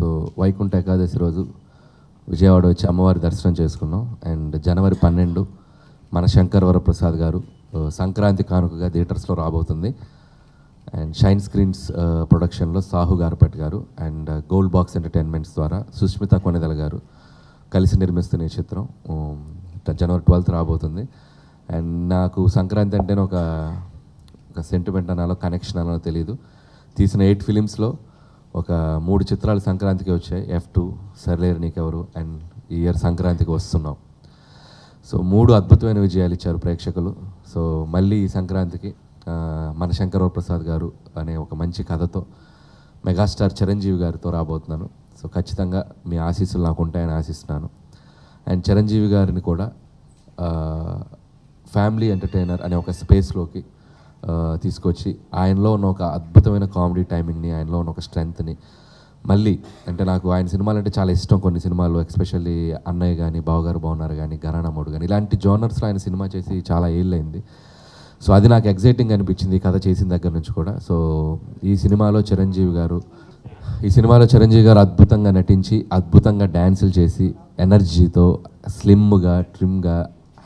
So Vaikuntha Ekadashi రోజు విజయవాడ వచ్చి అమ్మవారి దర్శనం చేసుకున్నాం. అండ్ జనవరి 12 మన శంకర్ వరప్రసాద్ గారు సంక్రాంతి కానుకగా థియేటర్స్లో రాబోతుంది. అండ్ షైన్ స్క్రీన్స్ ప్రొడక్షన్లో సాహు గారపట్ గారు అండ్ గోల్డ్ బాక్స్ ఎంటర్టైన్మెంట్స్ ద్వారా సుష్మిత కొనెదల గారు కలిసి నిర్మిస్తున్న ఈ చిత్రం జనవరి 12 రాబోతుంది. అండ్ నాకు సంక్రాంతి అంటేనే ఒక సెంటిమెంట్ అనాలో కనెక్షన్ అనాలో తెలియదు. తీసిన 8 ఫిలిమ్స్లో ఒక 3 చిత్రాలు సంక్రాంతికి వచ్చాయి. F2, సర్లేరు నీకెవరు అండ్ ఈ ఇయర్ సంక్రాంతికి వస్తున్నాం. సో 3 అద్భుతమైన విజయాలు ఇచ్చారు ప్రేక్షకులు. సో మళ్ళీ ఈ సంక్రాంతికి మన శంకర్ వరప్రసాద్ గారు అనే ఒక మంచి కథతో మెగాస్టార్ చిరంజీవి గారితో రాబోతున్నాను. సో ఖచ్చితంగా మీ ఆశీస్సులు నాకు ఉంటాయని ఆశిస్తున్నాను. అండ్ చిరంజీవి గారిని కూడా ఫ్యామిలీ ఎంటర్టైనర్ అనే ఒక స్పేస్లోకి తీసుకొచ్చి ఆయనలో ఉన్న ఒక అద్భుతమైన కామెడీ టైమింగ్ని, ఆయనలో ఉన్న ఒక స్ట్రెంగ్త్ని మళ్ళీ అంటే నాకు ఆయన సినిమాలు అంటే చాలా ఇష్టం. కొన్ని సినిమాలు ఎస్పెషల్లీ అన్నయ్య కానీ, బావగారు బాగున్నారు కానీ, ఘరానామోడు కానీ ఇలాంటి జోనర్స్లో ఆయన సినిమా చేసి చాలా ఏళ్ళైంది. సో అది నాకు ఎగ్జైటింగ్ అనిపించింది ఈ కథ చేసిన దగ్గర నుంచి కూడా. సో ఈ సినిమాలో చిరంజీవి గారు అద్భుతంగా నటించి, అద్భుతంగా డ్యాన్సులు చేసి, ఎనర్జీతో, స్లిమ్గా, ట్రిమ్గా,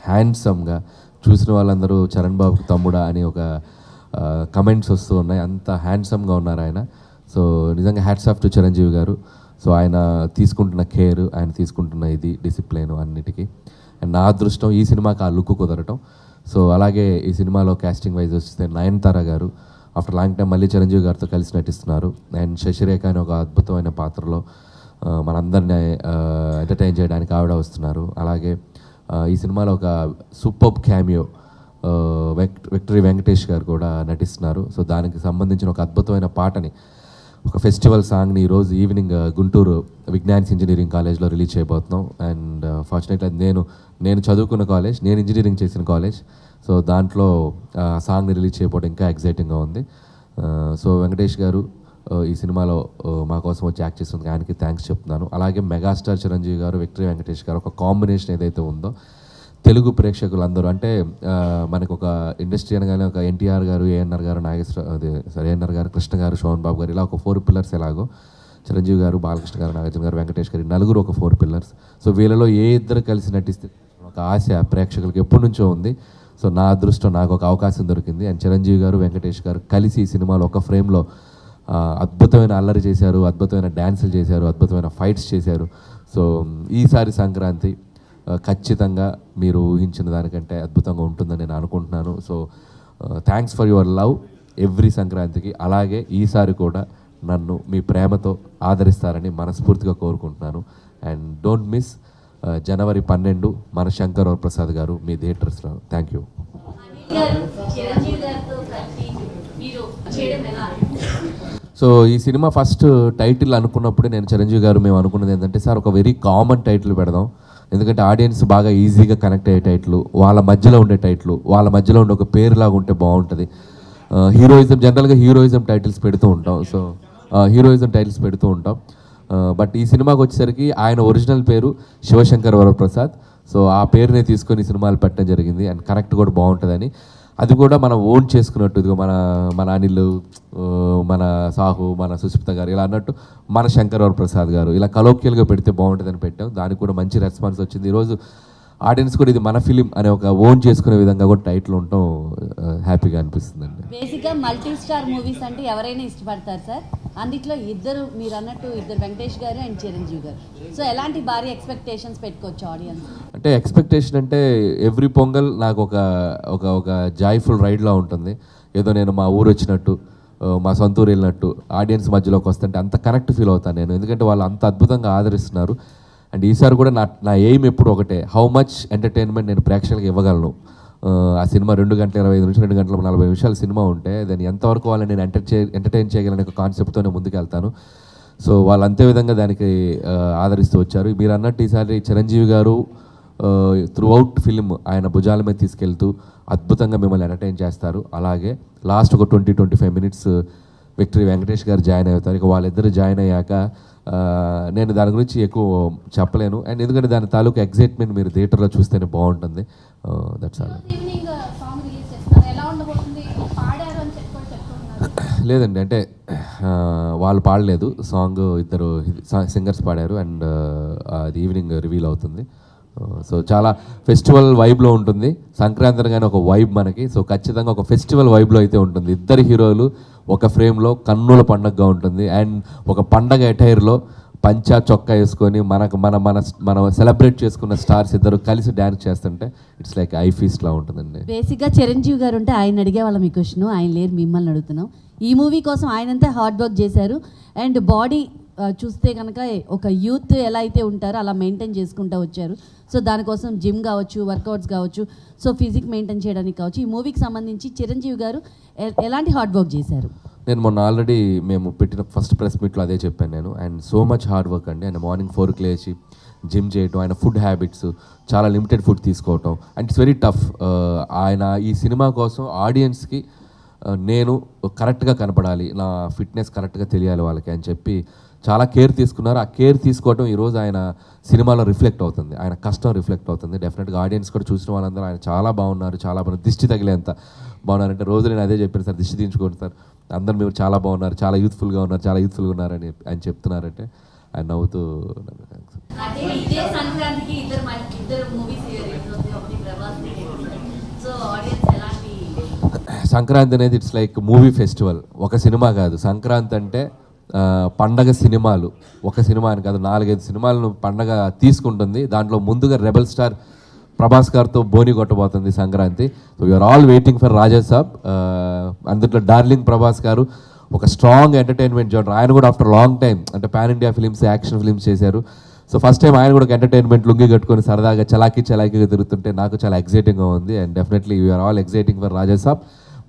హ్యాండ్సమ్గా చూసిన వాళ్ళందరూ చరణ్ బాబుకి తమ్ముడా అని ఒక కమెంట్స్ వస్తూ ఉన్నాయి. అంత హ్యాండ్సమ్గా ఉన్నారు ఆయన. సో నిజంగా హ్యాట్స్ ఆఫ్ టు చిరంజీవి గారు. సో ఆయన తీసుకుంటున్న కేర్, ఆయన తీసుకుంటున్న ఇది డిసిప్లైన్ అన్నిటికీ. అండ్ నా అదృష్టం ఈ సినిమాకి ఆ లుక్ కుదరటం. సో అలాగే ఈ సినిమాలో కాస్టింగ్ వైజ్ వస్తే నయనతార గారు ఆఫ్టర్ లాంగ్ టైం మళ్ళీ చిరంజీవి గారితో కలిసి నటిస్తున్నారు. అండ్ శశిరేఖ అని ఒక అద్భుతమైన పాత్రలో మనందరినీ ఎంటర్టైన్ చేయడానికి ఆవిడ వస్తున్నారు. అలాగే ఈ సినిమాలో ఒక సూపర్బ్ క్యామియో విక్టరీ వెంకటేష్ గారు కూడా నటిస్తున్నారు. సో దానికి సంబంధించిన ఒక అద్భుతమైన పాటని, ఒక ఫెస్టివల్ సాంగ్ని ఈరోజు ఈవినింగ్ గుంటూరు విజ్ఞాన్స్ ఇంజనీరింగ్ కాలేజ్లో రిలీజ్ చేయబోతున్నాం. అండ్ ఫార్చునేట్లీ నేను చదువుకున్న కాలేజ్, నేను ఇంజనీరింగ్ చేసిన కాలేజ్. సో దాంట్లో సాంగ్ని రిలీజ్ చేయబోవడం ఇంకా ఎగ్జైటింగ్గా ఉంది. సో వెంకటేష్ గారు ఈ సినిమాలో మా కోసం వచ్చి యాక్ట్ చేసినందుకు ఆయనకి థ్యాంక్స్ చెప్తున్నాను. అలాగే మెగాస్టార్ చిరంజీవి గారు, విక్టరీ వెంకటేష్ గారు ఒక కాంబినేషన్ ఏదైతే ఉందో తెలుగు ప్రేక్షకులందరూ అంటే మనకు ఒక ఇండస్ట్రీ అనగానే ఒక ఎన్టీఆర్ గారు, ఏఎన్ఆర్ గారు, ఏఎన్ఆర్ గారు, కృష్ణ గారు, శోభన్ బాబు గారు ఇలా ఒక 4 పిల్లర్స్ ఎలాగో చిరంజీవి గారు, బాలకృష్ణ గారు, నాగార్జున గారు, వెంకటేష్ గారు నలుగురు ఒక 4 పిల్లర్స్. సో వీళ్ళలో ఏ ఇద్దరు కలిసి నటిస్తే ఒక ఆశ ప్రేక్షకులకి ఎప్పటి నుంచో ఉంది. సో నా అదృష్టం, నాకు ఒక అవకాశం దొరికింది. అండ్ చిరంజీవి గారు, వెంకటేష్ గారు కలిసి ఈ సినిమాలో ఒక ఫ్రేమ్లో అద్భుతమైన అల్లరి చేశారు, అద్భుతమైన డ్యాన్సులు చేశారు, అద్భుతమైన ఫైట్స్ చేశారు. సో ఈసారి సంక్రాంతి ఖచ్చితంగా మీరు ఊహించిన దానికంటే అద్భుతంగా ఉంటుందని నేను అనుకుంటున్నాను. So thanks for your love every సంక్రాంతికి. అలాగే ఈసారి కూడా నన్ను మీ ప్రేమతో ఆదరిస్తారని మనస్ఫూర్తిగా కోరుకుంటున్నాను. అండ్ డోంట్ మిస్ జనవరి 12 మన శంకర్ వరప్రసాద్ గారు మీ థియేటర్స్లో. Thank you. సో ఈ సినిమా ఫస్ట్ టైటిల్ అనుకున్నప్పుడే నేను చిరంజీవి గారు మేము అనుకున్నది ఏంటంటే, సార్ ఒక వెరీ కామన్ టైటిల్ పెడదాం, ఎందుకంటే ఆడియన్స్ బాగా ఈజీగా కనెక్ట్ అయ్యే టైటిల్, వాళ్ళ మధ్యలో ఉండే టైటిల్, వాళ్ళ మధ్యలో ఉండే ఒక పేరులాగా ఉంటే బాగుంటుంది. జనరల్గా హీరోయిజం టైటిల్స్ పెడుతూ ఉంటాం. బట్ ఈ సినిమాకి వచ్చేసరికి ఆయన ఒరిజినల్ పేరు శివశంకర్ వరప్రసాద్. సో ఆ పేరునే తీసుకొని సినిమాలు పెట్టడం జరిగింది. అండ్ కరెక్ట్ కూడా బాగుంటుందని, అది కూడా మనం ఓన్ చేసుకున్నట్టు, ఇదిగో మన అనిల్, మన సాహు, మన సుష్మిత గారు ఇలా అన్నట్టు మన శంకర్ వరప్రసాద్ గారు ఇలా కలోక్యల్గా పెడితే బాగుంటుందని పెట్టాం. దానికి కూడా మంచి రెస్పాన్స్ వచ్చింది. ఈరోజు ఆడియన్స్ కూడా ఇది మన ఫిలిం అనే ఒక ఓన్ చేసుకునే విధంగా కూడా టైటిల్ ఉండటం హ్యాపీగా అనిపిస్తుందండి. బేసిక్గా మల్టీ స్టార్ మూవీస్ అంటే ఎవరైనా ఇష్టపడతారు సార్. అందులో ఇద్దరు మీరు అన్నట్టు ఇద్దరు వెంకటేష్ గారు అండ్ చిరంజీవి గారు. సో ఎలాంటి భారీ ఎక్స్పెక్టేషన్స్ పెట్టుకోవచ్చు ఆడియన్స్? అంటే ఎక్స్పెక్టేషన్ అంటే ఎవ్రీ పొంగల్ నాకు ఒక జాయ్ఫుల్ రైడ్లా ఉంటుంది. ఏదో నేను మా ఊరు వచ్చినట్టు, మా సొంత ఊరు వెళ్ళినట్టు ఆడియన్స్ మధ్యలోకి వస్తుంటే అంత కనెక్ట్ ఫీల్ అవుతాను నేను, ఎందుకంటే వాళ్ళు అంత అద్భుతంగా ఆదరిస్తున్నారు. అండ్ ఈసారి కూడా నా ఎయిమ్ ఎప్పుడు ఒకటే, హౌ మచ్ ఎంటర్టైన్మెంట్ నేను ప్రేక్షకులకు ఇవ్వగలను. ఆ సినిమా 2 గంటల 25 నుంచి 2 గంటల 40 నిమిషాల సినిమా ఉంటే దాన్ని ఎంతవరకు వాళ్ళని నేను ఎంటర్టైన్ చేయగలని ఒక కాన్సెప్ట్తోనే ముందుకెళ్తాను. సో వాళ్ళు అంతే విధంగా దానికి ఆదరిస్తూ వచ్చారు. మీరు అన్నట్టు ఈసారి చిరంజీవి గారు త్రూ అవుట్ ఫిలిం ఆయన భుజాల మీద తీసుకెళ్తూ అద్భుతంగా మిమ్మల్ని ఎంటర్టైన్ చేస్తారు. అలాగే లాస్ట్ ఒక 20-25 మినిట్స్ విక్టరీ వెంకటేష్ గారు జాయిన్ అవుతారు. ఇక వాళ్ళిద్దరు జాయిన్ అయ్యాక నేను దాని గురించి ఎక్కువ చెప్పలేను. అండ్ ఎందుకంటే దాని తాలూకు ఎగ్జైట్మెంట్ మీరు థియేటర్లో చూస్తేనే బాగుంటుంది. That's all. లేదండి, అంటే వాళ్ళు పాడలేదు సాంగ్, ఇద్దరు సింగర్స్ పాడారు అండ్ అది ఈవినింగ్ రివీల్ అవుతుంది. సో చాలా ఫెస్టివల్ వైబ్లో ఉంటుంది. సంక్రాంతి అనగానే ఒక వైబ్ మనకి, సో ఖచ్చితంగా ఒక ఫెస్టివల్ వైబ్లో అయితే ఉంటుంది. ఇద్దరు హీరోలు ఒక ఫ్రేమ్లో కన్నుల పండగగా ఉంటుంది. అండ్ ఒక పండగ అటైర్లో పంచా చొక్కా వేసుకొని మనం సెలబ్రేట్ చేసుకున్న స్టార్స్ ఇద్దరు కలిసి డ్యాన్స్ చేస్తుంటే ఇట్స్ లైక్ ఐ ఫీస్ట్లా ఉంటుందండి. బేసిక్గా చిరంజీవి గారు ఉంటే ఆయన అడిగేవాళ్ళం ఈ క్వశ్చన్, ఆయన లేరు, మిమ్మల్ని అడుగుతున్నాం. ఈ మూవీ కోసం ఆయనంతా హార్డ్ వర్క్ చేశారు. అండ్ బాడీ చూస్తే కనుక ఒక యూత్ ఎలా అయితే ఉంటారో అలా మెయింటైన్ చేసుకుంటూ వచ్చారు. సో దానికోసం జిమ్ కావచ్చు, వర్కౌట్స్ కావచ్చు, సో ఫిజిక్ మెయింటైన్ చేయడానికి కావచ్చు. ఈ మూవీకి సంబంధించి చిరంజీవి గారు ఎలాంటి హార్డ్ వర్క్ చేశారు? నేను మొన్న ఆల్రెడీ మేము పెట్టిన ఫస్ట్ ప్రెస్ మీట్లో అదే చెప్పాను నేను. And so much hard work అండి. ఆయన మార్నింగ్ 4కి లేచి జిమ్ చేయటం, ఆయన ఫుడ్ హ్యాబిట్స్ చాలా లిమిటెడ్ ఫుడ్ తీసుకోవటం, అండ్ ఇట్స్ వెరీ టఫ్. ఆయన ఈ సినిమా కోసం ఆడియన్స్కి నేను కరెక్ట్గా కనపడాలి, నా ఫిట్నెస్ కరెక్ట్గా తెలియాలి వాళ్ళకి అని చెప్పి చాలా కేర్ తీసుకున్నారు. ఆ కేర్ తీసుకోవటం ఈరోజు ఆయన సినిమాలో రిఫ్లెక్ట్ అవుతుంది, ఆయన కష్టం రిఫ్లెక్ట్ అవుతుంది. డెఫినెట్గా ఆడియన్స్ కూడా చూసిన వాళ్ళందరూ ఆయన చాలా బాగున్నారు, చాలా బాగున్నారు, దిష్టి తగిలేంత బాగున్నారంటే రోజు నేను అదే చెప్పాను సార్, దిష్టి తీయించుకోండి సార్, అందరు మీరు చాలా బాగున్నారు, చాలా యూత్ఫుల్గా ఉన్నారు, చాలా యూత్ఫుల్గా ఉన్నారని ఆయన చెప్తున్నారంటే ఆయన నవ్వుతూ. సంక్రాంతి అనేది ఇట్స్ లైక్ మూవీ ఫెస్టివల్, ఒక సినిమా కాదు. సంక్రాంతి అంటే పండగ సినిమాలు, ఒక సినిమా అని కాదు, 4-5 సినిమాలను పండగ తీసుకుంటుంది. దాంట్లో ముందుగా రెబల్ స్టార్ ప్రభాస్ గారితో బోని కొట్టబోతుంది Sankranti. So you're all waiting for Raja Saab. అందులో డార్లింగ్ ప్రభాస్ గారు ఒక స్ట్రాంగ్ ఎంటర్టైన్మెంట్ జోనర్. ఆయన కూడా ఆఫ్టర్ లాంగ్ టైం అంటే pan India films, action films చేశారు. సో ఫస్ట్ టైం ఆయన కూడా ఒక ఎంటర్టైన్మెంట్ లుంగి కట్టుకొని సరదాగా చలాకీగా తిరుగుతుంటే నాకు చాలా ఎక్సైటింగ్గా ఉంది. And definitely you're all exciting for Raja Saab.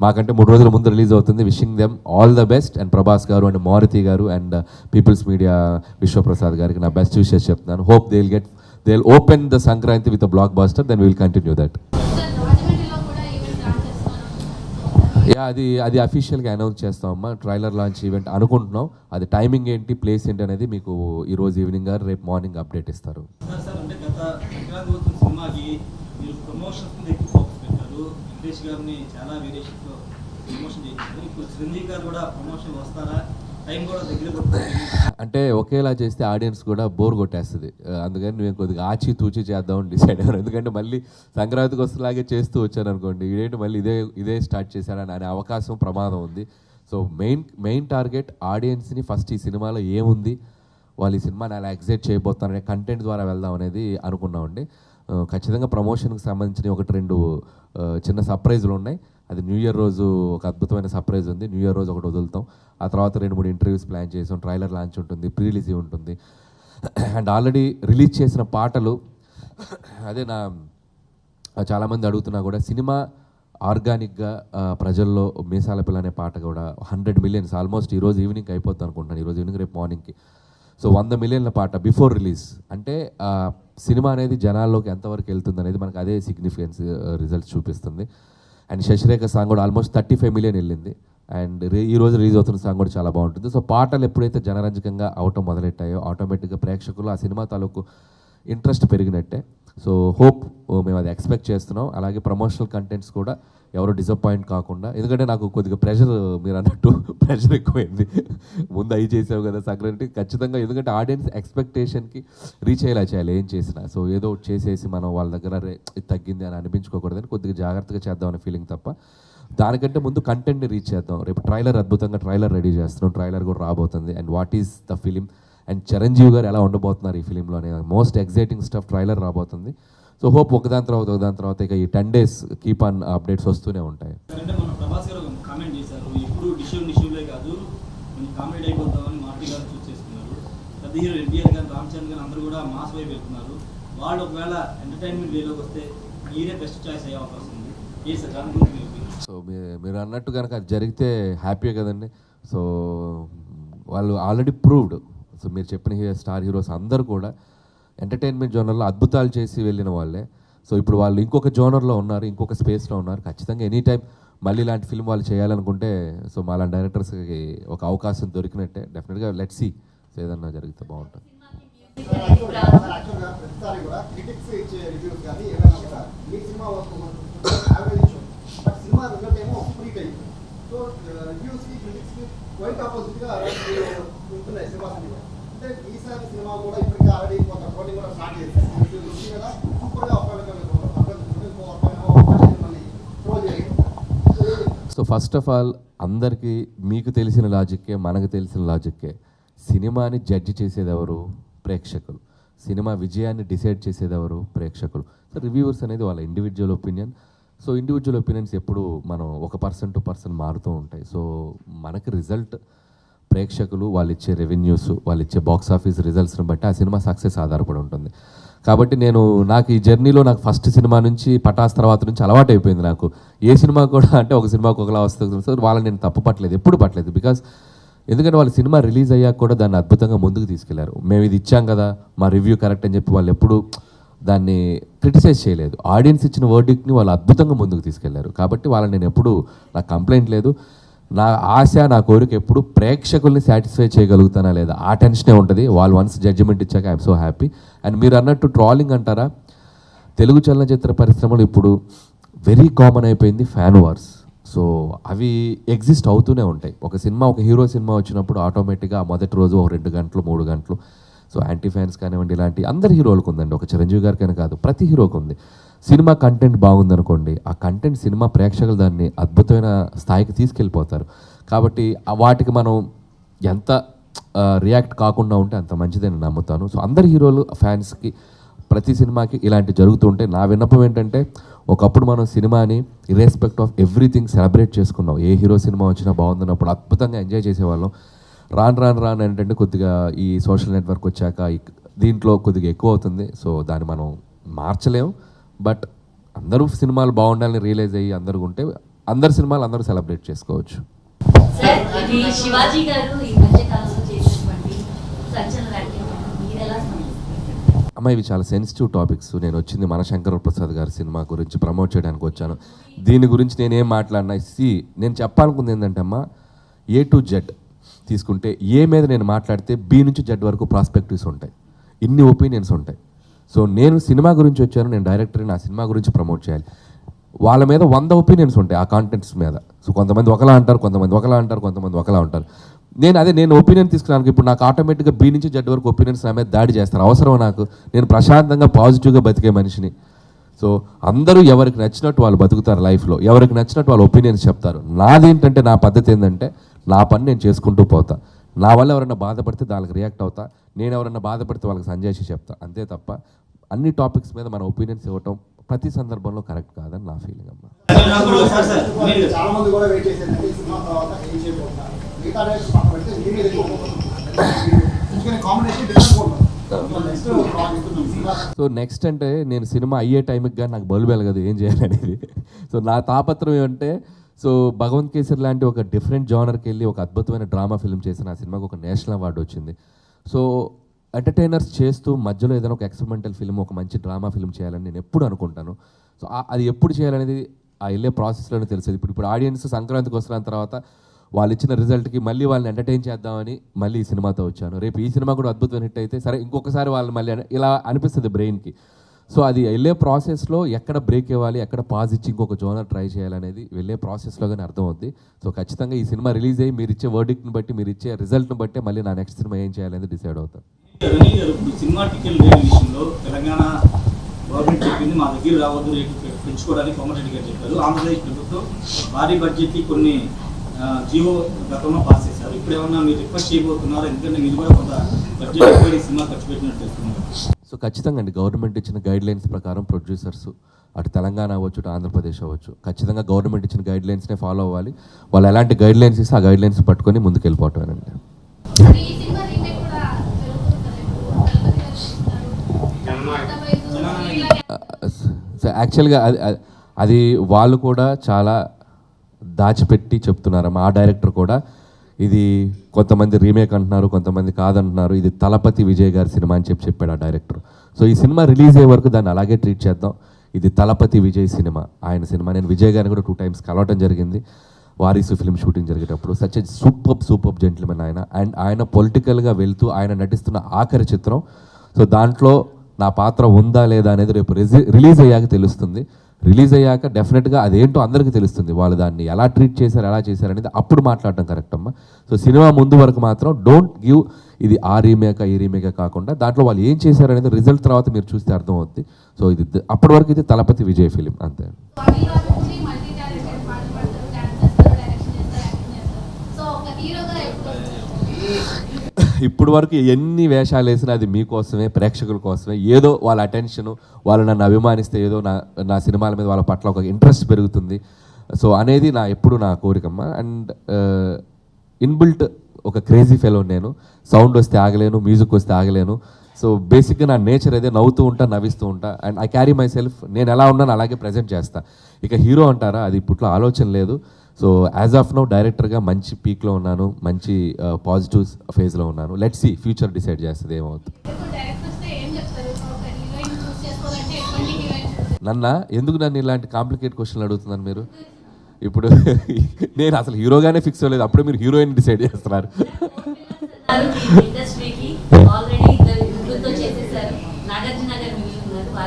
మాకంటే 3 రోజుల ముందు రిలీజ్ అవుతుంది. Wishing them all the best. And Prabhas గారు అండ్ మారుతి గారు అండ్ పీపుల్స్ మీడియా విశ్వప్రసాద్ గారికి నా బెస్ట్ విషెస్ చెప్తున్నాను. Hope they'll open the Sankranti with a blockbuster, then we will continue that. అది అఫీషియల్గా అనౌన్స్ చేస్తామమ్మా. ట్రైలర్ లాంచ్ ఈవెంట్ అనుకుంటున్నాం. అది టైమింగ్ ఏంటి, ప్లేస్ ఏంటి అనేది మీకు ఈరోజు ఈవినింగ్ రేపు మార్నింగ్ అప్డేట్ ఇస్తారు. అంటే ఒకేలా చేస్తే ఆడియన్స్ కూడా బోర్ కొట్టేస్తుంది. అందుకని మేము కొద్దిగా ఆచితూచి చేద్దామని డిసైడ్ అయ్యాను. ఎందుకంటే మళ్ళీ సంక్రాంతికి వస్తులాగే చేస్తూ వచ్చాను అనుకోండి, ఇదేంటి మళ్ళీ ఇదే స్టార్ట్ చేశారని అనే అవకాశం, ప్రమాదం ఉంది. సో మెయిన్ టార్గెట్ ఆడియన్స్ని ఫస్ట్ ఈ సినిమాలో ఏముంది, వాళ్ళు ఈ సినిమాని అలా ఎగ్జైట్ చేయబోతున్నారనే కంటెంట్ ద్వారా వెళ్దాం అనేది అనుకున్నామండి. ఖచ్చితంగా ప్రమోషన్కి సంబంధించిన 1-2 చిన్న సర్ప్రైజులు ఉన్నాయి. అది న్యూ ఇయర్ రోజు ఒక అద్భుతమైన సర్ప్రైజ్ ఉంది. న్యూ ఇయర్ రోజు ఒకటి వదులుతాం. ఆ తర్వాత 2-3 ఇంటర్వ్యూస్ ప్లాన్ చేసాం. ట్రైలర్ లాంచ్ ఉంటుంది, ప్రీ రిలీజ్ ఉంటుంది. అండ్ ఆల్రెడీ రిలీజ్ చేసిన పాటలు అదే చాలామంది అడుగుతున్నా కూడా సినిమా ఆర్గానిక్గా ప్రజల్లో మీసాల పిల్ల అనే పాట కూడా 100 మిలియన్స్ ఆల్మోస్ట్ ఈరోజు ఈవినింగ్ అయిపోతుంది అనుకుంటున్నాను. ఈరోజు ఈవినింగ్ రేపు మార్నింగ్కి. సో 100 మిలియన్ల పాట బిఫోర్ రిలీజ్ అంటే సినిమా అనేది జనాల్లోకి ఎంతవరకు వెళ్తుంది అనేది మనకు అదే సిగ్నిఫికెన్స్ రిజల్ట్స్ చూపిస్తుంది. అండ్ శశిరేఖ సాంగ్ కూడా ఆల్మోస్ట్ 35 మిలియన్ వెళ్ళింది. అండ్ ఈరోజు రిలీజ్ అవుతున్న సాంగ్ కూడా చాలా బాగుంటుంది. సో పాటలు ఎప్పుడైతే జనరంజకంగా అవటం మొదలెట్టాయో ఆటోమేటిక్గా ప్రేక్షకులు ఆ సినిమా తాలూకు ఇంట్రెస్ట్ పెరిగినట్టే. సో హోప్ మేము అది ఎక్స్పెక్ట్ చేస్తున్నాం. అలాగే ప్రమోషనల్ కంటెంట్స్ కూడా ఎవరు డిసప్పాయింట్ కాకుండా, ఎందుకంటే నాకు కొద్దిగా ప్రెషర్, మీరు అన్నట్టు ప్రెషర్ ఎక్కువైంది. ముందు అవి చేసావు కదా సంక్రాంతి, ఖచ్చితంగా ఎందుకంటే ఆడియన్స్ ఎక్స్పెక్టేషన్కి రీచ్ అయ్యేలా చేయాలి ఏం చేసినా. సో ఏదో చేసేసి మనం వాళ్ళ దగ్గర ఇది తగ్గింది అని అనిపించుకోకూడదని కొద్దిగా జాగ్రత్తగా చేద్దామనే ఫీలింగ్ తప్ప, దానికంటే ముందు కంటెంట్ని రీచ్ చేద్దాం. రేపు ట్రైలర్ అద్భుతంగా ట్రైలర్ రెడీ చేస్తున్నాం. ట్రైలర్ కూడా రాబోతుంది. And what is the film and Chiranjeevi గారు ఎలా ఉండబోతున్నారు ఈ ఫిలింలో అనే మోస్ట్ ఎగ్జైటింగ్ స్టఫ్ ట్రైలర్ రాబోతుంది. సో హోప్ ఒకదాని తర్వాత ఇక ఈ 10 days కీప్ ఆన్ అప్డేట్స్ వస్తూనే ఉంటాయి. సో మీరు అన్నట్టు కనుక అది జరిగితే హ్యాపీ కదండి. సో వాళ్ళు ఆల్రెడీ ప్రూవ్డ్. సో మీరు చెప్పిన స్టార్ హీరోస్ అందరూ కూడా ఎంటర్టైన్మెంట్ జోనర్లో అద్భుతాలు చేసి వెళ్ళిన వాళ్ళే. సో ఇప్పుడు వాళ్ళు ఇంకొక జోనర్లో ఉన్నారు, ఇంకొక స్పేస్లో ఉన్నారు. ఖచ్చితంగా ఎనీ టైం మళ్ళీ ఇలాంటి ఫిల్మ్ వాళ్ళు చేయాలనుకుంటే సో మాలాంటి డైరెక్టర్స్కి ఒక అవకాశం దొరికినట్టే. డెఫినెట్గా లెట్స్ సీ. సో ఏదన్నా జరిగితే బాగుంటుంది. సో రివ్యూస్కి క్రిటిక్స్కి వైట్ ఆపోజిట్గా ఉంటున్నాయి సినిమా సినిమా అంటే ఈసారి సినిమా కూడా ఇప్పటికే ఆల్రెడీ కొంత ట్రోలింగ్ కూడా స్టార్ట్ చేసింది కదా సూపర్గా మళ్ళీ ట్రోల్ చేయండి. సో ఫస్ట్ ఆఫ్ ఆల్ అందరికీ మీకు తెలిసిన లాజిక్కే మనకు తెలిసిన లాజిక్కే సినిమాని జడ్జి చేసేది ఎవరు? ప్రేక్షకులు. సినిమా విజయాన్ని డిసైడ్ చేసేది ఎవరు? ప్రేక్షకులు. సో రివ్యూవర్స్ అనేది వాళ్ళ individual opinion. So individual opinions ఎప్పుడు మనం ఒక పర్సన్ టు పర్సన్ మారుతూ ఉంటాయి. సో మనకి రిజల్ట్ ప్రేక్షకులు వాళ్ళు ఇచ్చే రెవెన్యూస్ వాళ్ళు ఇచ్చే బాక్స్ ఆఫీస్ రిజల్ట్స్ని బట్టి ఆ సినిమా సక్సెస్ ఆధారపడి ఉంటుంది. కాబట్టి నాకు ఈ జర్నీలో నాకు ఫస్ట్ సినిమా నుంచి పటాస్ తర్వాత నుంచి అలవాటు అయిపోయింది. నాకు ఏ సినిమా కూడా అంటే ఒక సినిమాకి ఒకలా వస్తుంది. సో వాళ్ళని నేను తప్పు పట్టలేదు, ఎప్పుడు పట్టలేదు. బికాజ్ ఎందుకంటే వాళ్ళ సినిమా రిలీజ్ అయ్యాక కూడా దాన్ని అద్భుతంగా ముందుకు తీసుకెళ్లారు. మేము ఇది ఇచ్చాం కదా మా రివ్యూ కరెక్ట్ అని చెప్పి వాళ్ళు ఎప్పుడు దాన్ని క్రిటిసైజ్ చేయలేదు. ఆడియన్స్ ఇచ్చిన వర్డిక్ట్ని వాళ్ళు అద్భుతంగా ముందుకు తీసుకెళ్లారు. కాబట్టి వాళ్ళని నేను ఎప్పుడు నాకు కంప్లైంట్ లేదు. నా ఆశ నా కోరిక ఎప్పుడు ప్రేక్షకుల్ని సాటిస్ఫై చేయగలుగుతానా లేదా ఆ టెన్షనే ఉంటుంది. వాళ్ళు వన్స్ జడ్జిమెంట్ ఇచ్చాక ఐఎమ్ సో హ్యాపీ. అండ్ మీరు అన్నట్టు ట్రాలింగ్ అంటారా, తెలుగు చలనచిత్ర పరిశ్రమలో ఇప్పుడు వెరీ కామన్ అయిపోయింది ఫ్యాన్ వార్స్. సో అవి ఎగ్జిస్ట్ అవుతూనే ఉంటాయి. ఒక సినిమా ఒక హీరో సినిమా వచ్చినప్పుడు ఆటోమేటిక్గా మొదటి రోజు ఒక 2 గంటలు 3 గంటలు సో యాంటీ ఫ్యాన్స్ కానివ్వండి ఇలాంటి అందరి హీరోలకు ఉందండి. ఒక చిరంజీవి గారికైనా కాదు ప్రతి హీరోకి ఉంది. సినిమా కంటెంట్ బాగుందనుకోండి ఆ కంటెంట్ సినిమా ప్రేక్షకులు దాన్ని అద్భుతమైన స్థాయికి తీసుకెళ్ళిపోతారు. కాబట్టి వాటికి మనం ఎంత రియాక్ట్ కాకుండా ఉంటే అంత మంచిదని నమ్ముతాను. సో అందరి హీరోలు ఫ్యాన్స్కి ప్రతి సినిమాకి ఇలాంటి జరుగుతూ ఉంటాయి. నా విన్నపం ఏంటంటే ఒకప్పుడు మనం సినిమాని ఇర్రెస్పెక్ట్ ఆఫ్ ఎవ్రీథింగ్ సెలబ్రేట్ చేసుకున్నాం. ఏ హీరో సినిమా వచ్చినా బాగుందన్నప్పుడు అద్భుతంగా ఎంజాయ్ చేసేవాళ్ళం. రాను ఏంటంటే కొద్దిగా ఈ సోషల్ నెట్వర్క్ వచ్చాక దీంట్లో కొద్దిగా ఎక్కువ అవుతుంది. సో దాన్ని మనం మార్చలేము. బట్ అందరూ సినిమాలు బాగుండాలని రియలైజ్ అయ్యి అందరూ ఉంటే అందరు సినిమాలు అందరూ సెలబ్రేట్ చేసుకోవచ్చు. సార్ ఇది శివాజీ గారు ఈ మధ్య కాలంలో చేసినటువంటి సంచలన వ్యాఖ్యలు మీరు ఎలా స్పందిస్తారు? అమ్మ ఇవి చాలా సెన్సిటివ్ టాపిక్స్. నేను వచ్చింది మన శంకర ప్రసాద్ గారి సినిమా గురించి ప్రమోట్ చేయడానికి వచ్చాను. దీని గురించి నేనేం మాట్లాడినా నేను చెప్పాలనుకుంది ఏంటంటే అమ్మ A to Z తీసుకుంటే ఏ మీద నేను మాట్లాడితే B నుంచి Z వరకు ప్రాస్పెక్టివ్స్ ఉంటాయి, ఇన్ని ఒపీనియన్స్ ఉంటాయి. సో నేను సినిమా గురించి వచ్చాను, నేను డైరెక్టర్ని ఆ సినిమా గురించి ప్రమోట్ చేయాలి. వాళ్ళ మీద 100 ఒపీనియన్స్ ఉంటాయి ఆ కాంటెంట్స్ మీద. సో కొంతమంది ఒకలా అంటారు, కొంతమంది ఒకలా అంటారు, కొంతమంది ఒకలా ఉంటారు. నేను ఒపీనియన్ తీసుకున్నాను. ఇప్పుడు నాకు ఆటోమేటిక్గా B నుంచి Z వరకు ఒపీనియన్స్ నా మీద దాడి చేస్తారు. అవసరం నాకు? నేను ప్రశాంతంగా పాజిటివ్గా బతికే మనిషిని. సో అందరూ ఎవరికి నచ్చినట్టు వాళ్ళు బతుకుతారు లైఫ్లో, ఎవరికి నచ్చినట్టు వాళ్ళ ఒపీనియన్స్ చెప్తారు. నాదేంటంటే నా పద్ధతి ఏంటంటే నా పని నేను చేసుకుంటూ పోతా. నా వల్ల ఎవరైనా బాధపడితే దానికి రియాక్ట్ అవుతా, నేను ఎవరైనా బాధపడితే వాళ్ళకి సంజాయిషి చెప్తా. అంతే తప్ప అన్ని టాపిక్స్ మీద మన ఒపీనియన్స్ ఇవ్వటం ప్రతి సందర్భంలో కరెక్ట్ కాదని నా ఫీలింగ్ అమ్మా. చాలా మంది కూడా వెయిట్ చేసేది ఈ సినిమా తర్వాత ఏం చేయబోతున్నారు మిగతా డైరెక్టర్స్ పక్కన పెడితే మీ మీద ఎక్కువ కాంబినేషన్ డిఫరెంట్. సో నెక్స్ట్ అంటే నేను సినిమా అయ్యే టైంకి కానీ నాకు బల్బు వెలగదు ఏం చేయాలనేది. సో నా తాపత్రం ఏమంటే సో భగవంత్ కేసరి లాంటి ఒక డిఫరెంట్ జానర్కి వెళ్ళి ఒక అద్భుతమైన డ్రామా ఫిల్మ్ చేసిన ఆ సినిమాకి ఒక నేషనల్ అవార్డు వచ్చింది. సో ఎంటర్టైనర్స్ చేస్తూ మధ్యలో ఏదైనా ఒక ఎక్స్పెరిమెంటల్ ఫిల్మ్ ఒక మంచి డ్రామా ఫిల్మ్ చేయాలని నేను ఎప్పుడు అనుకుంటాను. సో అది ఎప్పుడు చేయాలనేది ఆ వెళ్ళే ప్రాసెస్లోనే తెలిసేది. ఇప్పుడు ఆడియన్స్ సంక్రాంతికి వస్తున్న తర్వాత వాళ్ళు ఇచ్చిన రిజల్ట్కి మళ్ళీ వాళ్ళని ఎంటర్టైన్ చేద్దామని మళ్ళీ ఈ సినిమాతో వచ్చాను. రేపు ఈ సినిమా కూడా అద్భుతమైన హిట్ అయితే సరే ఇంకొకసారి వాళ్ళు మళ్ళీ ఇలా అనిపిస్తుంది బ్రెయిన్కి. సో అది వెళ్ళే ప్రాసెస్లో ఎక్కడ బ్రేక్ ఇవ్వాలి, ఎక్కడ పాజ్ ఇచ్చి ఇంకొక జోనర్ ట్రై చేయాలనేది వెళ్ళే ప్రాసెస్లో కానీ అర్థమవుద్ది. సో ఖచ్చితంగా ఈ సినిమా రిలీజ్ అయ్యి మీరు ఇచ్చే వర్డిక్ట్ని బట్టి మీరు ఇచ్చే రిజల్ట్ని బట్టి మళ్ళీ నా నెక్స్ట్ సినిమా ఏం చేయాలనేది డిసైడ్ అవుతాను. సినిమా టికెట్ రేట్ విషయంలో తెలంగాణ గవర్నమెంట్ చెప్పింది మా దగ్గర రావద్దు, రేటు పెంచుకోవడానికి కోమటిరెడ్డి గారు చెప్పారు. ఆంధ్రప్రదేశ్ ప్రభుత్వం భారీ బడ్జెట్కి కొన్ని జియో గతంలో పాస్ చేశారు. ఇప్పుడు ఏమన్నా మీరు రిక్వెస్ట్ చేయబోతున్నారు? ఎందుకంటే మీరు కూడా కొంత బడ్జెట్ ఎక్కువ సినిమా ఖర్చు పెట్టినట్టు తెలుస్తున్నారు. సో ఖచ్చితంగా అండి గవర్నమెంట్ ఇచ్చిన గైడ్ లైన్స్ ప్రకారం ప్రొడ్యూసర్స్ అటు తెలంగాణ అవ్వచ్చు అటు ఆంధ్రప్రదేశ్ అవ్వచ్చు ఖచ్చితంగా గవర్నమెంట్ ఇచ్చిన గైడ్ లైన్స్నే ఫాలో అవ్వాలి. వాళ్ళు ఎలాంటి గైడ్ లైన్స్ ఇస్తే ఆ గైడ్ లైన్స్ పట్టుకొని ముందుకు వెళ్ళిపోవటమేనండి. సో యాక్చువల్గా అది వాళ్ళు కూడా చాలా దాచిపెట్టి చెప్తున్నారు. మా డైరెక్టర్ కూడా ఇది కొంతమంది రీమేక్ అంటున్నారు, కొంతమంది కాదంటున్నారు. ఇది తలపతి విజయ్ గారి సినిమా అని చెప్పాడు ఆ డైరెక్టర్. సో ఈ సినిమా రిలీజ్ అయ్యే వరకు దాన్ని అలాగే ట్రీట్ చేద్దాం. ఇది తలపతి విజయ్ సినిమా, ఆయన సినిమా. నేను విజయ్ గారిని కూడా 2 times కలవటం జరిగింది వారీసు ఫిల్మ్ షూటింగ్ జరిగేటప్పుడు. సచ్ ఎ సూపర్ జెంటిల్మెన్ ఆయన. అండ్ ఆయన పొలిటికల్గా వెళ్తూ ఆయన నటిస్తున్న ఆఖరి చిత్రం. సో దాంట్లో నా పాత్ర ఉందా లేదా అనేది రేపు రిలీజ్ అయ్యాక తెలుస్తుంది. రిలీజ్ అయ్యాక డెఫినెట్గా అదేంటో అందరికీ తెలుస్తుంది, వాళ్ళు దాన్ని ఎలా ట్రీట్ చేశారు ఎలా చేశారు అనేది అప్పుడు మాట్లాడటం కరెక్ట్ అమ్మా. సో సినిమా ముందు వరకు మాత్రం డోంట్ గివ్ ఇది ఆ రీమేకా ఈ రీమేకా కాకుండా దాంట్లో వాళ్ళు ఏం చేశారు అనేది రిజల్ట్ తర్వాత మీరు చూస్తే అర్థమవుతుంది. సో ఇది అప్పటి వరకు ఇది తలపతి విజయ్ ఫిలిం అంతే. ఇప్పుడు వరకు ఎన్ని వేషాలు వేసినా అది మీకోసమే, ప్రేక్షకుల కోసమే. ఏదో వాళ్ళ అటెన్షను, వాళ్ళు నన్ను అభిమానిస్తే ఏదో నా సినిమాల మీద వాళ్ళ పట్ల ఒక ఇంట్రెస్ట్ పెరుగుతుంది. సో అనేది ఎప్పుడు నా కోరికమ్మ. అండ్ ఇన్బిల్ట్ ఒక క్రేజీ ఫెలో నేను. సౌండ్ వస్తే ఆగలేను, మ్యూజిక్ వస్తే ఆగలేను. సో బేసిక్గా నా నేచర్ అదే, నవ్వుతూ ఉంటా, నవ్విస్తూ ఉంటా. And I carry my self, నేను ఎలా ఉన్నాను అలాగే ప్రజెంట్ చేస్తా. ఇక హీరో అంటారా, అది ఇప్పట్లో ఆలోచన లేదు. సో యాజ్ ఆఫ్ నౌ డైరెక్టర్గా మంచి పీక్లో ఉన్నాను, మంచి పాజిటివ్ ఫేజ్లో ఉన్నాను. లెట్స్ సీ, ఫ్యూచర్ డిసైడ్ చేస్తుంది ఏమవుతుంది. నన్ను ఇలాంటి కాంప్లికేట్ క్వశ్చన్లు అడుగుతున్నాను మీరు? ఇప్పుడు నేను అసలు హీరోగానే ఫిక్స్ అవ్వలేదు, అప్పుడే మీరు హీరోయిన్ డిసైడ్ చేస్తున్నారు.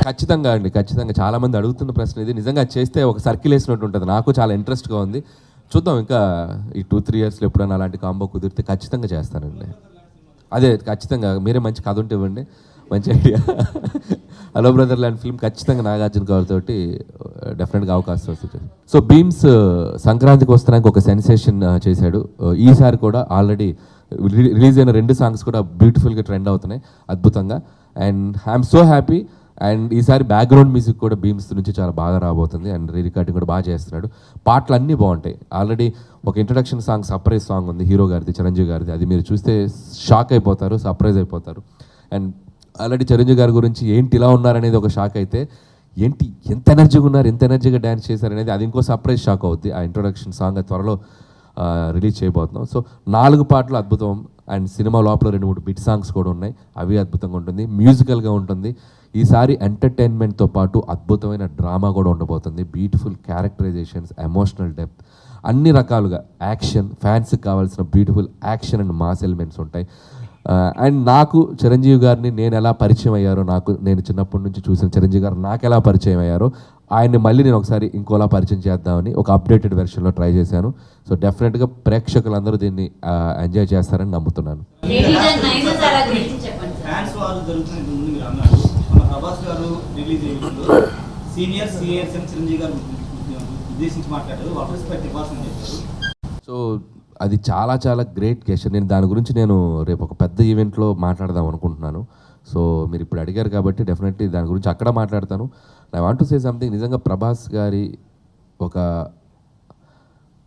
ఖచ్చితంగా అండి, ఖచ్చితంగా. చాలామంది అడుగుతున్న ప్రశ్న ఇది. నిజంగా చేస్తే ఒక సర్కిల్ వేసినట్టు ఉంటుంది. నాకు చాలా ఇంట్రెస్ట్గా ఉంది. చూద్దాం, ఇంకా ఈ 2-3 ఇయర్స్లో ఎప్పుడైనా అలాంటి కాంబో కుదిరితే ఖచ్చితంగా చేస్తానండి. అదే ఖచ్చితంగా. మీరే మంచి కథ ఉంటే ఇవ్వండి, మంచి ఐడియా. హలో బ్రదర్ లాంటి ఫిల్మ్ ఖచ్చితంగా నాగార్జున గారితో డెఫినెట్గా అవకాశం వస్తుంది. సో భీమ్స్ సంక్రాంతికి వస్తున్నానికి ఒక సెన్సేషన్ చేశాడు. ఈసారి కూడా ఆల్రెడీ రిలీజ్ అయిన 2 సాంగ్స్ కూడా బ్యూటిఫుల్గా ట్రెండ్ అవుతున్నాయి, అద్భుతంగా. And I'm so happy. And ఈసారి బ్యాక్గ్రౌండ్ మ్యూజిక్ కూడా భీమ్స్ నుంచి చాలా బాగా రాబోతుంది. అండ్ రికార్డింగ్ కూడా బాగా చేస్తున్నాడు. పాటలు అన్నీ బాగుంటాయి. ఆల్రెడీ ఒక ఇంట్రడక్షన్ సాంగ్, సర్ప్రైజ్ సాంగ్ ఉంది హీరో గారిది, చిరంజీవి గారిది. అది మీరు చూస్తే షాక్ అయిపోతారు, సర్ప్రైజ్ అయిపోతారు. అండ్ ఆల్రెడీ చిరంజీవి గారి గురించి ఏంటి ఇలా ఉన్నారనేది ఒక షాక్ అయితే, ఏంటి ఎంత ఎనర్జీగా ఉన్నారు, ఎంత ఎనర్జీగా డ్యాన్స్ చేశారు అనేది అది ఇంకో సర్ప్రైజ్ షాక్ అవుద్ది. ఆ ఇంట్రొడక్షన్ సాంగ్ అది త్వరలో రిలీజ్ చేయబోతున్నాం. సో 4 పాటలు అద్భుతం. అండ్ సినిమా లోపల 2-3 బిట్ సాంగ్స్ కూడా ఉన్నాయి, అవి అద్భుతంగా ఉంటుంది, మ్యూజికల్గా ఉంటుంది. ఈసారి ఎంటర్టైన్మెంట్తో పాటు అద్భుతమైన డ్రామా కూడా ఉండబోతుంది. బ్యూటిఫుల్ క్యారెక్టరైజేషన్స్, ఎమోషనల్ డెప్త్, అన్ని రకాలుగా యాక్షన్, ఫ్యాన్స్కి కావాల్సిన beautiful action and mass elements ఉంటాయి. అండ్ నాకు చిరంజీవి గారిని నేను ఎలా పరిచయం అయ్యారో, నేను చిన్నప్పటి నుంచి చూసిన చిరంజీవి గారు నాకు ఎలా పరిచయం అయ్యారో, ఆయన్ని మళ్ళీ నేను ఒకసారి ఇంకోలా పరిచయం చేద్దామని ఒక అప్డేటెడ్ వెర్షన్లో ట్రై చేశాను. సో డెఫినెట్గా ప్రేక్షకులందరూ దీన్ని ఎంజాయ్ చేస్తారని నమ్ముతున్నాను. సో అది చాలా చాలా గ్రేట్ క్వశ్చన్. దాని గురించి నేను రేపు ఒక పెద్ద ఈవెంట్లో మాట్లాడదాం అనుకుంటున్నాను. సో మీరు ఇప్పుడు అడిగారు కాబట్టి డెఫినెట్లీ దాని గురించి అక్కడ మాట్లాడతాను. I want to say something. నిజంగా ప్రభాస్ గారి ఒక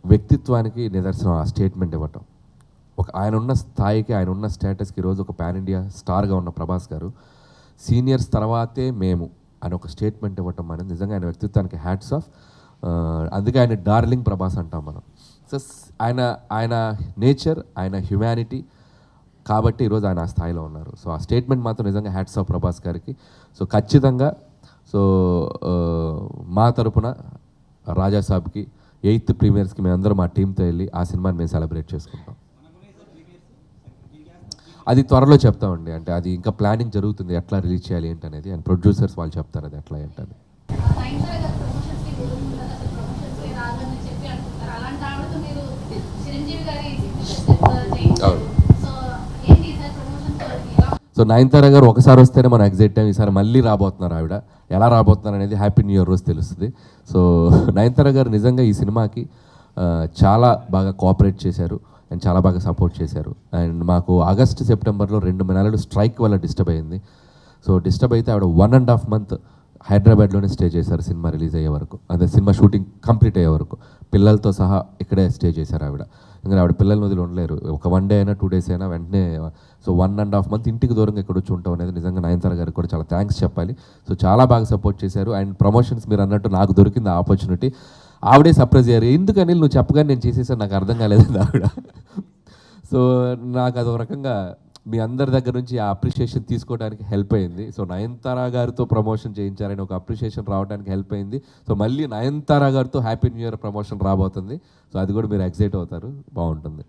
వ్యక్తిత్వానికి నిదర్శనం ఆ స్టేట్మెంట్ ఇవ్వటం. ఆయన ఉన్న స్థాయికి, ఆయన ఉన్న స్టేటస్కి ఈరోజు ఒక పాన్ ఇండియా స్టార్గా ఉన్న ప్రభాస్ గారు సీనియర్స్ తర్వాతే మేము అని ఒక స్టేట్మెంట్ ఇవ్వటం అనేది నిజంగా ఆయన వ్యక్తిత్వానికి హ్యాట్స్ ఆఫ్. అందుకే ఆయన డార్లింగ్ ప్రభాస్ అంటాం మనం. సో ఆయన నేచర్, ఆయన హ్యుమానిటీ కాబట్టి ఈరోజు ఆయన ఆ స్థాయిలో ఉన్నారు. సో ఆ స్టేట్మెంట్ మాత్రం నిజంగా హ్యాట్స్ ఆఫ్ ప్రభాస్ గారికి. సో ఖచ్చితంగా మా తరపున రాజాసాబ్కి 8th ప్రీమియర్స్కి మేమందరం మా టీంతో వెళ్ళి ఆ సినిమాని మేము సెలబ్రేట్ చేసుకుంటాం. అది త్వరలో చెప్తామండి. అంటే అది ఇంకా ప్లానింగ్ జరుగుతుంది, ఎట్లా రిలీజ్ చేయాలి ఏంటనేది. అండ్ ప్రొడ్యూసర్స్ వాళ్ళు చెప్తారు అది ఎట్లా ఏంటని. సో నయనతార గారు ఒకసారి వస్తేనే మనం ఎగ్జైట్ టైం. ఈసారి మళ్ళీ రాబోతున్నారు ఆవిడ. ఎలా రాబోతున్నారు అనేది హ్యాపీ న్యూ ఇయర్ రోజు తెలుస్తుంది. సో నయనతార గారు నిజంగా ఈ సినిమాకి చాలా బాగా కోఆపరేట్ చేశారు అండ్ చాలా బాగా సపోర్ట్ చేశారు. అండ్ మాకు ఆగస్ట్ సెప్టెంబర్లో 2 నెలలు స్ట్రైక్ వల్ల డిస్టర్బ్ అయింది. సో డిస్టర్బ్ అయితే ఆవిడ 1.5 month హైదరాబాద్లోనే స్టే చేశారు సినిమా రిలీజ్ అయ్యే వరకు, అదే సినిమా షూటింగ్ కంప్లీట్ అయ్యే వరకు. పిల్లలతో సహా ఇక్కడే స్టే చేశారు ఆవిడ. ఇంకా ఆవిడ పిల్లల్ని వదిలి ఉండలేరు. ఒక 1 day అయినా 2 days అయినా వెంటనే. సో 1.5 month ఇంటికి దూరంగా ఇక్కడ వచ్చి ఉంటాం అనేది నిజంగా నయనతార గారికి కూడా చాలా థ్యాంక్స్ చెప్పాలి. సో చాలా బాగా సపోర్ట్ చేశారు. అండ్ ప్రమోషన్స్ మీరు అన్నట్టు నాకు దొరికింది ఆపర్చునిటీ. ఆవిడే సర్ప్రైజ్ అయ్యారు. ఎందుకని నువ్వు చెప్పగానే నేను చేసేసాను, నాకు అర్థం కాలేదండి ఆవిడ. సో నాకు అదొక రకంగా మీ అందరి దగ్గర నుంచి ఆ అప్రిషియేషన్ తీసుకోవడానికి హెల్ప్ అయింది. సో నయనతార గారితో ప్రమోషన్ చేయించారని ఒక అప్రిషియేషన్ రావడానికి హెల్ప్ అయింది. సో మళ్ళీ నయనతార గారితో హ్యాపీ న్యూ ఇయర్ ప్రమోషన్ రాబోతుంది. సో అది కూడా మీరు ఎక్సైట్ అవుతారు, బాగుంటుంది.